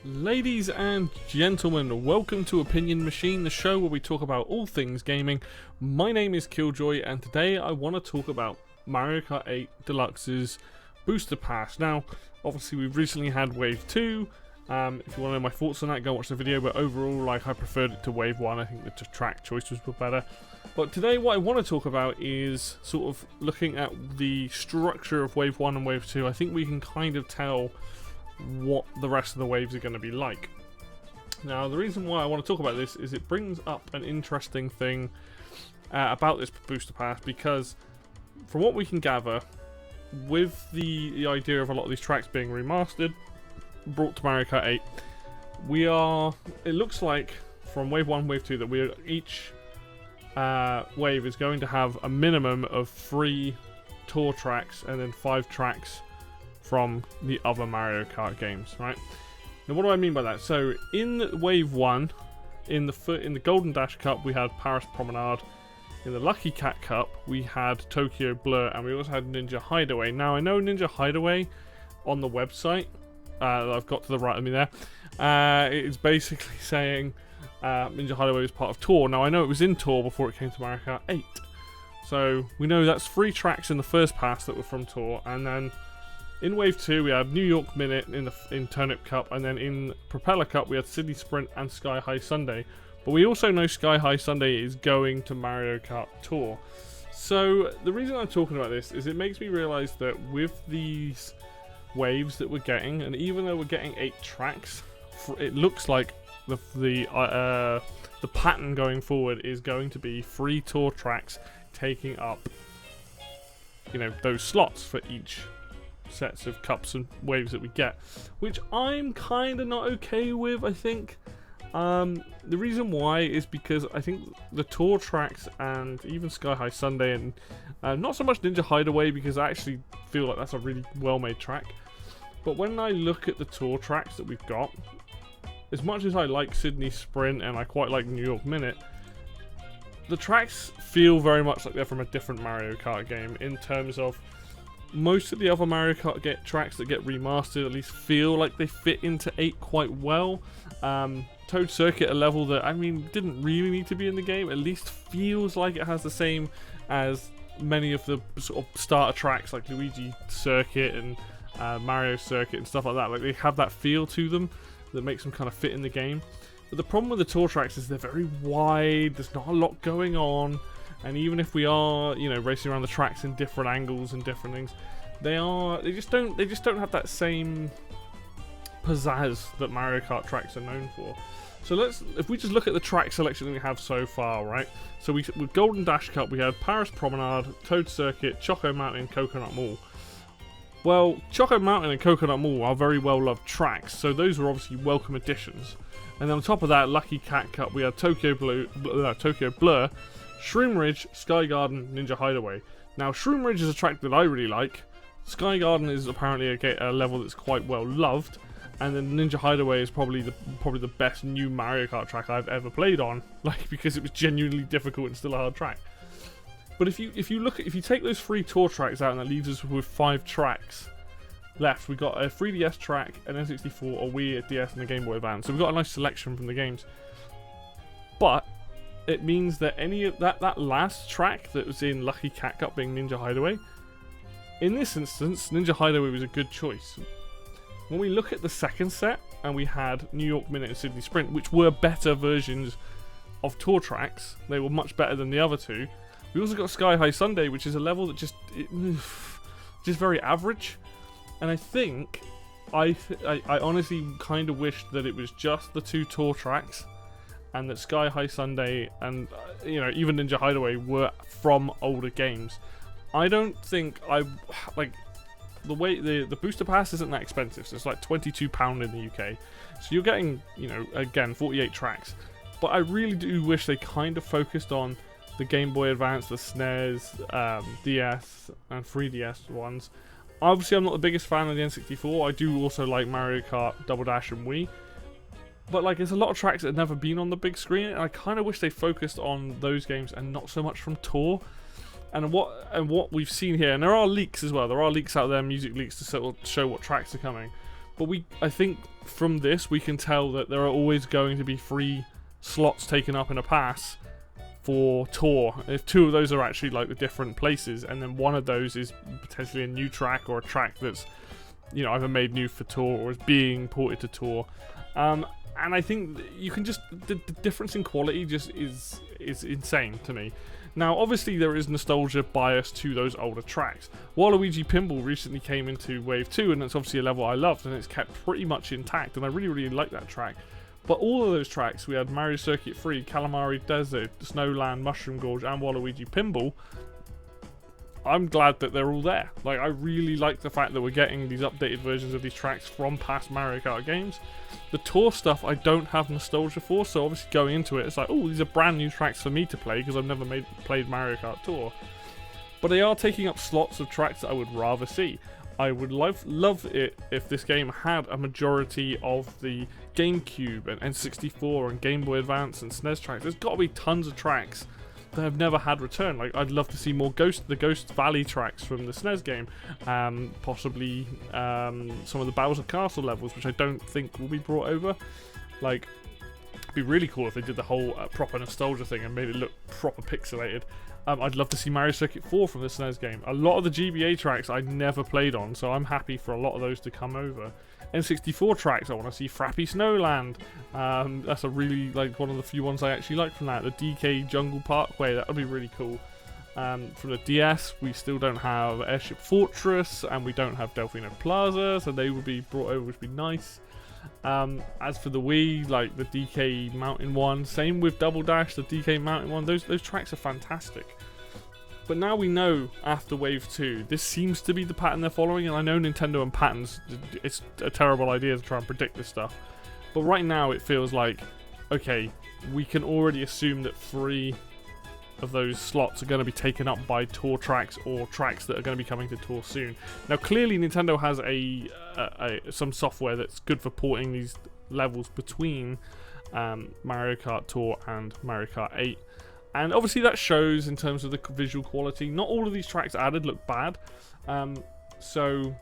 Ladies and gentlemen, welcome to Opinion Machine, the show where we talk about all things gaming. My name is Killjoy, and today I want to talk about Mario Kart 8 Deluxe's Booster Pass. Now, obviously we've recently had Wave 2. If you want to know my thoughts on that, go watch the video, but overall, I preferred it to Wave 1. I think the track choices were better. But today what I want to talk about is sort of looking at the structure of Wave 1 and Wave 2. I think we can kind of tell what the rest of the waves are going to be like. Now, the reason why I want to talk about this is it brings up an interesting thing about this booster pass, because from what we can gather, with the idea of a lot of these tracks being remastered, brought to Mario Kart 8, it looks like from Wave 1, Wave 2 that each wave is going to have a minimum of 3 tour tracks and then 5 tracks from the other Mario Kart games, right? Now, what do I mean by that? So, in Wave 1, in the Golden Dash Cup, we had Paris Promenade. In the Lucky Cat Cup, we had Tokyo Blur, and we also had Ninja Hideaway. Now, I know Ninja Hideaway on the website that I've got to the right of me there. It's basically saying Ninja Hideaway was part of Tour. Now, I know it was in Tour before it came to Mario Kart 8. So, we know that's 3 tracks in the first pass that were from Tour, and then in Wave 2, we had New York Minute in Turnip Cup, and then in Propeller Cup, we had Sydney Sprint and Sky High Sunday. But we also know Sky High Sunday is going to Mario Kart Tour. So, the reason I'm talking about this is it makes me realise that with these waves that we're getting, and even though we're getting 8 tracks, it looks like the pattern going forward is going to be 3 tour tracks taking up, those slots for each sets of cups and waves that we get, which I'm kind of not okay with. I think the reason why is because I think the tour tracks and even Sky High Sunday and not so much Ninja Hideaway, because I actually feel like that's a really well made track, but when I look at the tour tracks that we've got, as much as I like Sydney Sprint and I quite like New York Minute, the tracks feel very much like they're from a different Mario Kart game, in terms of most of the other Mario Kart tracks that get remastered at least feel like they fit into 8 quite well. Toad Circuit, a level that, didn't really need to be in the game, at least feels like it has the same as many of the sort of starter tracks like Luigi Circuit and Mario Circuit and stuff like that. Like, they have that feel to them that makes them kind of fit in the game. But the problem with the tour tracks is they're very wide, there's not a lot going on. And even if we are, racing around the tracks in different angles and different things, they just don't have that same pizzazz that Mario Kart tracks are known for. So if we just look at the track selection that we have so far, right? So with Golden Dash Cup, we had Paris Promenade, Toad Circuit, Choco Mountain, and Coconut Mall. Well, Choco Mountain and Coconut Mall are very well loved tracks, so those were obviously welcome additions. And then on top of that, Lucky Cat Cup, we had Tokyo Blur, Shroom Ridge, Sky Garden, Ninja Hideaway. Now, Shroom Ridge is a track that I really like. Sky Garden is apparently a level that's quite well loved, and then Ninja Hideaway is probably the best new Mario Kart track I've ever played on, because it was genuinely difficult and still a hard track. But if you take those 3 tour tracks out, and that leaves us with 5 tracks left. We've got a 3DS track, an N64, a Wii, a DS, and a Game Boy Advance. So we've got a nice selection from the games. But it means that any of that last track that was in Lucky Cat Cup being Ninja Hideaway, in this instance, Ninja Hideaway was a good choice. When we look at the second set, and we had New York Minute and Sydney Sprint, which were better versions of tour tracks, they were much better than the other 2. We also got Sky High Sunday, which is a level that just very average. And I think I honestly kind of wished that it was just the 2 tour tracks, and that Sky High Sunday and even Ninja Hideaway were from older games. I don't think the way the booster pass isn't that expensive, so it's like £22 in the UK. So you're getting, again, 48 tracks. But I really do wish they kind of focused on the Game Boy Advance, the SNES, DS, and 3DS ones. Obviously, I'm not the biggest fan of the N64. I do also like Mario Kart, Double Dash, and Wii. But there's a lot of tracks that have never been on the big screen, and I kind of wish they focused on those games and not so much from Tour. And what we've seen here, and there are leaks as well. There are leaks out there, music leaks, to sort of show what tracks are coming. But I think from this we can tell that there are always going to be 3 slots taken up in a pass for tour. If 2 of those are actually like the different places, and then 1 of those is potentially a new track or a track that's, you know, either made new for tour or is being ported to tour. And I think you can just the difference in quality just is insane to me. Now, obviously, there is nostalgia bias to those older tracks. Waluigi Pinball recently came into Wave 2, and it's obviously a level I loved, and it's kept pretty much intact, and I really, really like that track. But all of those tracks, we had Mario Circuit 3, Calamari Desert, Snowland, Mushroom Gorge, and Waluigi Pinball. I'm glad that they're all there. Like, I really like the fact that we're getting these updated versions of these tracks from past Mario Kart games. The tour stuff I don't have nostalgia for, so obviously going into it, it's like, oh, these are brand new tracks for me to play because I've never played Mario Kart Tour. But they are taking up slots of tracks that I would rather see. I would love it if this game had a majority of the GameCube and N64 and Game Boy Advance and SNES tracks. There's got to be tons of tracks that have never had return. Like, I'd love to see more the Ghost Valley tracks from the SNES game, possibly some of the Bowser Castle levels, which I don't think will be brought over. Like, it'd be really cool if they did the whole proper nostalgia thing and made it look proper pixelated. I'd love to see Mario Circuit 4 from the SNES game. A lot of the GBA tracks I never played on, so I'm happy for a lot of those to come over. N64 tracks, I want to see Frappy Snowland. That's a really, like, one of the few ones I actually like from that. The DK Jungle Parkway, that would be really cool. From the DS, we still don't have Airship Fortress, and we don't have Delfino Plaza, so they would be brought over, which would be nice. As for the Wii, like the DK Mountain one, same with Double Dash, the DK Mountain one, those tracks are fantastic. But now we know, after Wave 2, this seems to be the pattern they're following, and I know Nintendo and patterns, it's a terrible idea to try and predict this stuff. But right now it feels like, okay, we can already assume that 3 of those slots are going to be taken up by tour tracks or tracks that are going to be coming to tour soon. Now, clearly Nintendo has some software that's good for porting these levels between Mario Kart Tour and Mario Kart 8. And obviously that shows in terms of the visual quality. Not all of these tracks added look bad. So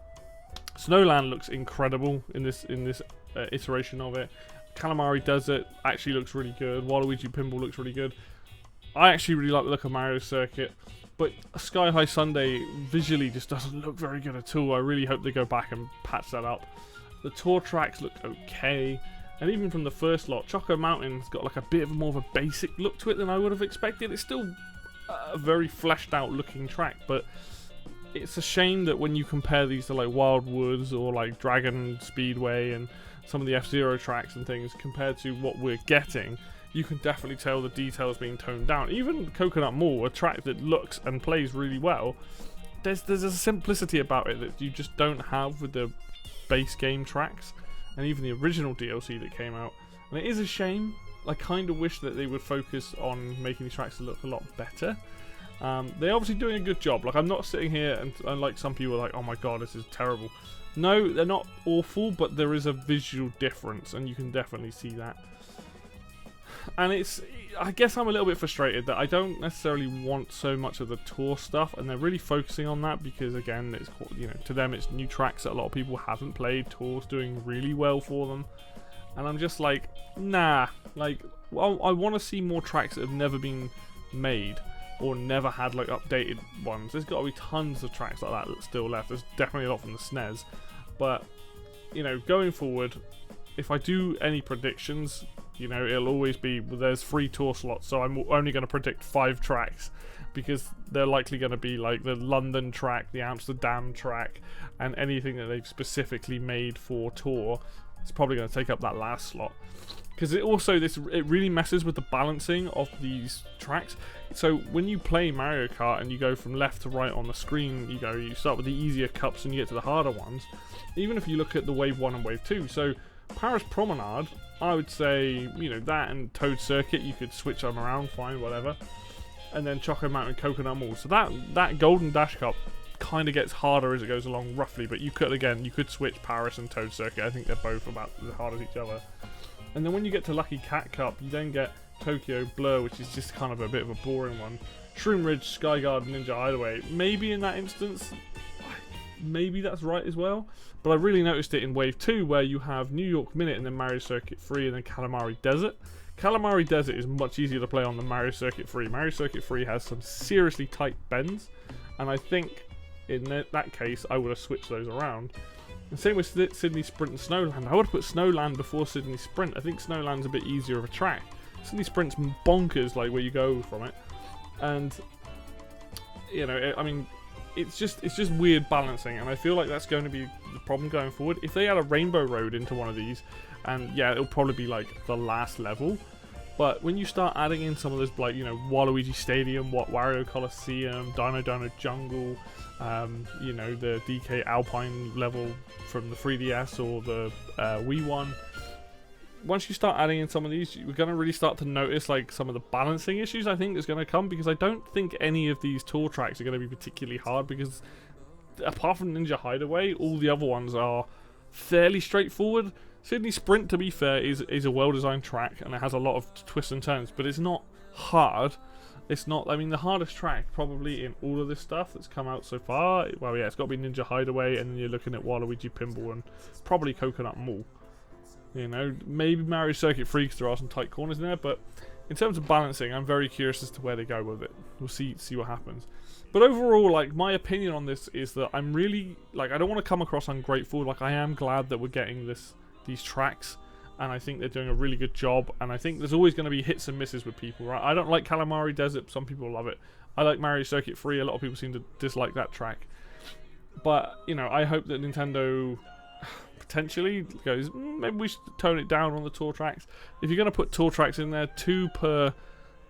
Snowland looks incredible in this iteration of it. Calamari Desert actually looks really good. Waluigi Pinball looks really good. I actually really like the look of Mario Circuit, but Sky High Sunday visually just doesn't look very good at all. I really hope they go back and patch that up. The tour tracks look okay. And even from the first lot, Choco Mountain's got like a bit more of a basic look to it than I would have expected. It's still a very fleshed out looking track, but it's a shame that when you compare these to like Wild Woods or like Dragon Speedway and some of the F-Zero tracks and things compared to what we're getting, you can definitely tell the details being toned down. Even Coconut Mall, a track that looks and plays really well, there's a simplicity about it that you just don't have with the base game tracks. And even the original DLC that came out. And it is a shame. I kind of wish that they would focus on making these tracks look a lot better. They're obviously doing a good job. Like, I'm not sitting here and like some people are like, oh my god, this is terrible. No, they're not awful, but there is a visual difference, and you can definitely see that. And I guess I'm a little bit frustrated that I don't necessarily want so much of the tour stuff, and they're really focusing on that because, again, it's, you know, to them it's new tracks that a lot of people haven't played. Tour's doing really well for them, and I'm just like, nah. Like, well, I want to see more tracks that have never been made or never had like updated ones. There's got to be tons of tracks like that still left. There's definitely a lot from the SNES, but you know, going forward, if I do any predictions, you know, it'll always be, well, there's 3 tour slots, so I'm only going to predict 5 tracks, because they're likely going to be like the London track, the Amsterdam track, and anything that they've specifically made for tour. It's probably going to take up that last slot, because it really messes with the balancing of these tracks. So when you play Mario Kart and you go from left to right on the screen, you start with the easier cups and you get to the harder ones. Even if you look at the Wave 1 and Wave 2, so Paris Promenade, I would say, you know, that and Toad Circuit, you could switch them around, fine, whatever. And then Choco Mountain, Coconut Mall. So that Golden Dash Cup kind of gets harder as it goes along, roughly. But you could switch Paris and Toad Circuit. I think they're both about as hard as each other. And then when you get to Lucky Cat Cup, you then get Tokyo Blur, which is just kind of a bit of a boring one. Shroom Ridge, Sky Garden, Ninja Hideaway. Maybe in that instance, maybe that's right as well. But I really noticed it in Wave 2, where you have New York Minute and then Mario Circuit 3 and then Calamari Desert. Calamari Desert is much easier to play on than Mario Circuit 3. Mario Circuit 3 has some seriously tight bends, and I think in that case I would have switched those around. And same with Sydney Sprint and Snowland. I would have put Snowland before Sydney Sprint. I think Snowland's a bit easier of a track. Sydney Sprint's bonkers, like where you go from it, and you know, I mean, it's just weird balancing, and I feel like that's going to be the problem going forward. If they add a Rainbow Road into one of these, and yeah, it'll probably be like the last level, but when you start adding in some of this, like, you know, Waluigi Stadium, Wario Coliseum, Dino Jungle, you know, the DK Alpine level from the 3DS or the Wii one. Once you start adding in some of these, you're going to really start to notice like some of the balancing issues I think is going to come, because I don't think any of these tour tracks are going to be particularly hard, because apart from Ninja Hideaway, all the other ones are fairly straightforward. Sydney Sprint, to be fair, is a well-designed track, and it has a lot of twists and turns, but it's not hard. It's not, I mean, the hardest track probably in all of this stuff that's come out so far, well, yeah, it's got to be Ninja Hideaway, and then you're looking at Waluigi Pinball and probably Coconut Mall. You know, maybe Mario Circuit 3 because there are some tight corners in there, but in terms of balancing, I'm very curious as to where they go with it. We'll see what happens. But overall, like, my opinion on this is that I'm really, like, I don't want to come across ungrateful. Like, I am glad that we're getting these tracks, and I think they're doing a really good job, and I think there's always going to be hits and misses with people, right? I don't like Calamari Desert, some people love it. I like Mario Circuit 3, a lot of people seem to dislike that track. But, you know, I hope that Nintendo potentially goes, maybe we should tone it down on the tour tracks. If you're going to put tour tracks in there, 2 per,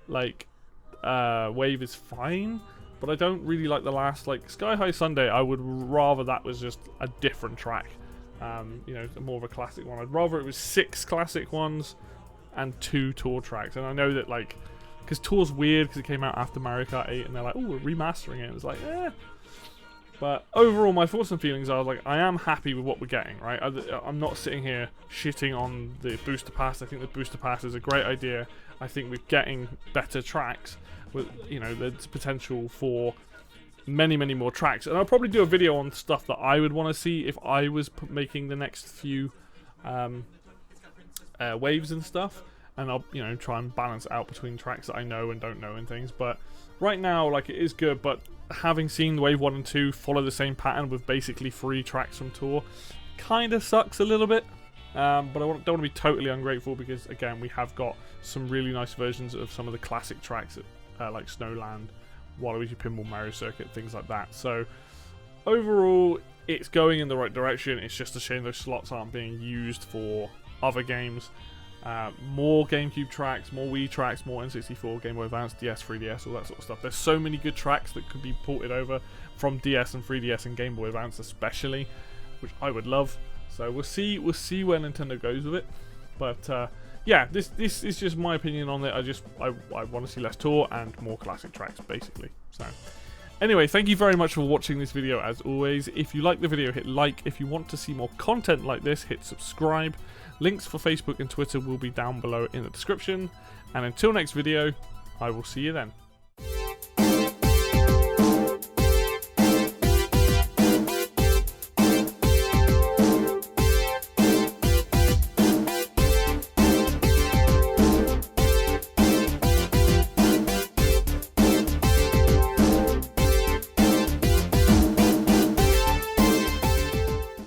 like, wave is fine, but I don't really like the last, like, Sky High Sunday. I would rather that was just a different track. You know, more of a classic one. I'd rather it was 6 classic ones and 2 tour tracks. And I know that, like, because tour's weird because it came out after Mario Kart 8, and they're like, oh, we're remastering it. And it's like, eh. But overall, my thoughts and feelings are, like, I am happy with what we're getting, right? I'm not sitting here shitting on the booster pass. I think the booster pass is a great idea. I think we're getting better tracks with, you know, there's potential for many more tracks, and I'll probably do a video on stuff that I would want to see if I was making the next few waves and stuff, and I'll, you know, try and balance out between tracks that I know and don't know and things. But right now, like, it is good, but having seen wave 1 and 2 follow the same pattern with basically 3 tracks from tour kind of sucks a little bit. But I don't want to be totally ungrateful, because again, we have got some really nice versions of some of the classic tracks like Snowland, Waluigi Pinball, Mario Circuit, things like that. So overall, it's going in the right direction. It's just a shame those slots aren't being used for other games. More GameCube tracks, more Wii tracks, more N64, Game Boy Advance, DS, 3DS, all that sort of stuff. There's so many good tracks that could be ported over from DS and 3DS and Game Boy Advance especially, which I would love. So we'll see where Nintendo goes with it. But yeah, this is just my opinion on it. I want to see less tour and more classic tracks, basically. So anyway, thank you very much for watching this video as always. If you like the video, hit like. If you want to see more content like this, hit subscribe. Links for Facebook and Twitter will be down below in the description. And until next video, I will see you then.